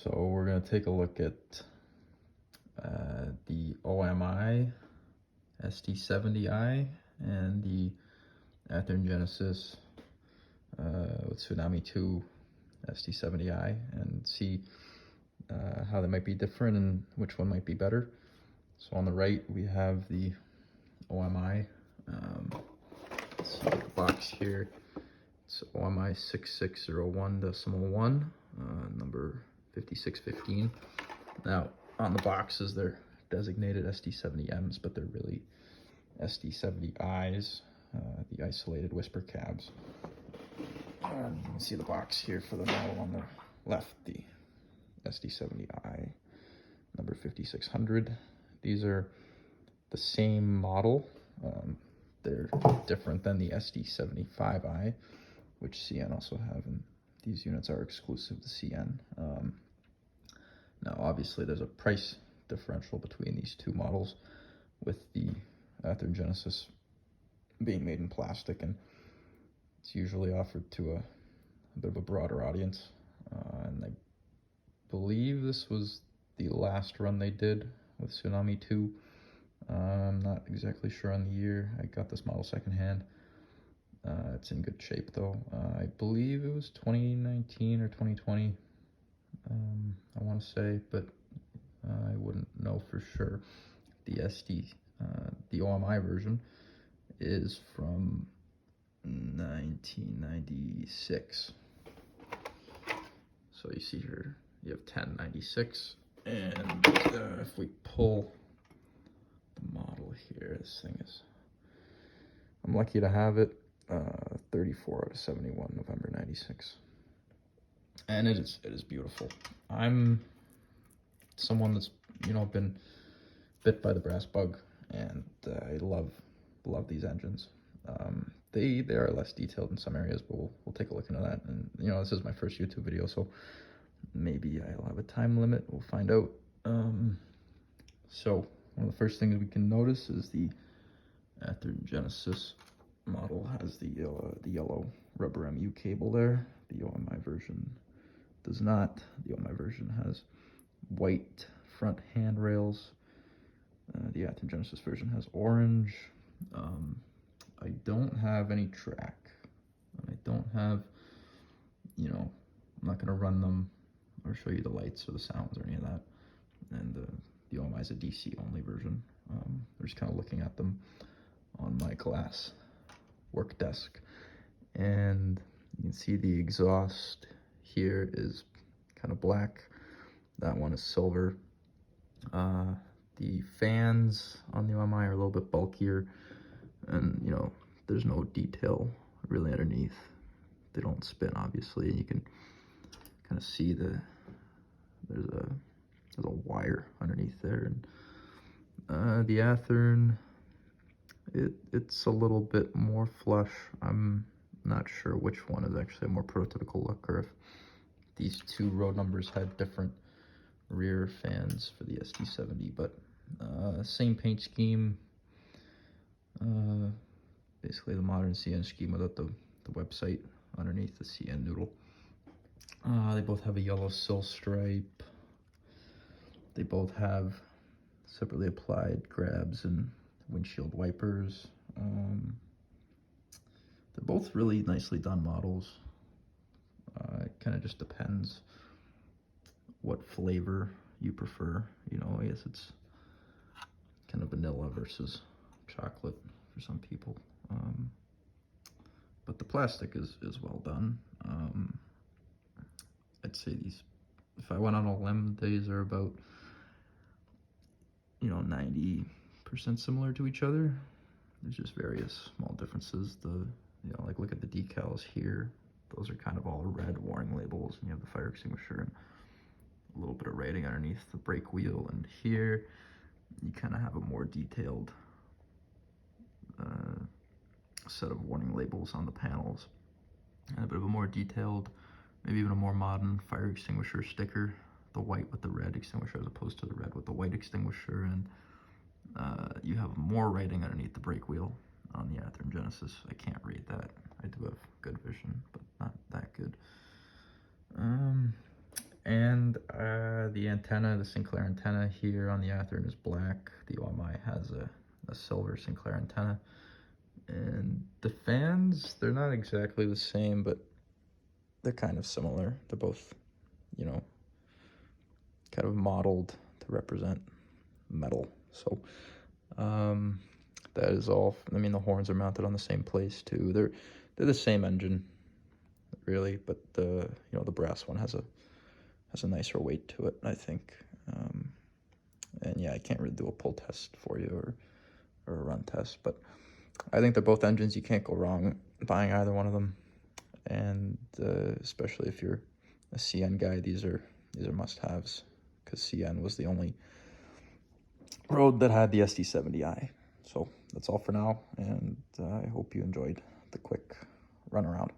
So we're going to take a look at the OMI SD70i and the Athearn Genesis with Tsunami 2 SD70i and see how they might be different and which one might be better. So on the right we have the OMI. Let's see the box here. It's OMI 6601.1, number 5615. Now on the boxes they're designated SD70Ms, but they're really SD70Is, the isolated whisper cabs. You can see the box here for the model on the left, the SD70i, number 5600. These are the same model. They're different than the SD75i, which CN also have, and these units are exclusive to CN. Now obviously there's a price differential between these two models, with the Athearn Genesis being made in plastic, and it's usually offered to a bit of a broader audience. And I believe this was the last run they did with Tsunami 2. I'm not exactly sure on the year. I got this model secondhand. It's in good shape though. I believe it was 2019 or 2020, I want to say, but I wouldn't know for sure. The the OMI version is from 1996. So you see here, you have 1096, and if we pull the model here, this thing is, I'm lucky to have it, 34 out of 71, November 96. And it is beautiful. I'm someone that's, been bit by the brass bug, and I love these engines. They are less detailed in some areas, but we'll take a look into that. And this is my first YouTube video, so maybe I'll have a time limit. We'll find out. So one of the first things we can notice is the Athearn Genesis model has the yellow rubber MU cable there. The OMI version does not. The OMI version has white front handrails. The Athearn Genesis version has orange. I don't have any track. I don't have, I'm not going to run them or show you the lights or the sounds or any of that. And the OMI is a DC only version. We're just kind of looking at them on my glass work desk. And you can see the exhaust here is kind of black. That one is silver. The fans on the OMI are a little bit bulkier, and there's no detail really underneath. They don't spin, obviously, and you can kind of see there's a wire underneath there. And the Athearn, it's a little bit more flush. I'm not sure which one is actually a more prototypical look, or if these two row numbers had different rear fans for the SD70, but same paint scheme, basically the modern CN scheme without the website underneath the CN noodle. They both have a yellow sill stripe. They both have separately applied grabs and windshield wipers. They're both really nicely done models. It kind of just depends what flavor you prefer. I guess it's kind of vanilla versus chocolate for some people. But the plastic is well done. I'd say these, if I went on a limb, these are about 90% similar to each other. There's just various small differences. Like look at the decals here. Those are kind of all red warning labels, and you have the fire extinguisher and a little bit of writing underneath the brake wheel. And here you kind of have a more detailed set of warning labels on the panels, and a bit of a more detailed, maybe even a more modern fire extinguisher sticker, the white with the red extinguisher as opposed to the red with the white extinguisher. And you have more writing underneath the brake wheel on the Athearn Genesis. I can't read that. I do have good vision, but not that good. And antenna, the Sinclair antenna here on the Athearn is black. The OMI has a silver Sinclair antenna. And the fans, they're not exactly the same, but they're kind of similar. They're both, you know, kind of modeled to represent metal. So that is all. I mean, the horns are mounted on the same place too. They're the same engine, really, but the the brass one has a nicer weight to it, I think. And yeah, I can't really do a pull test for you or a run test, but I think they're both engines. You can't go wrong buying either one of them, and especially if you're a CN guy, these are must-haves, because CN was the only road that had the SD70i. So that's all for now, and I hope you enjoyed the quick run around.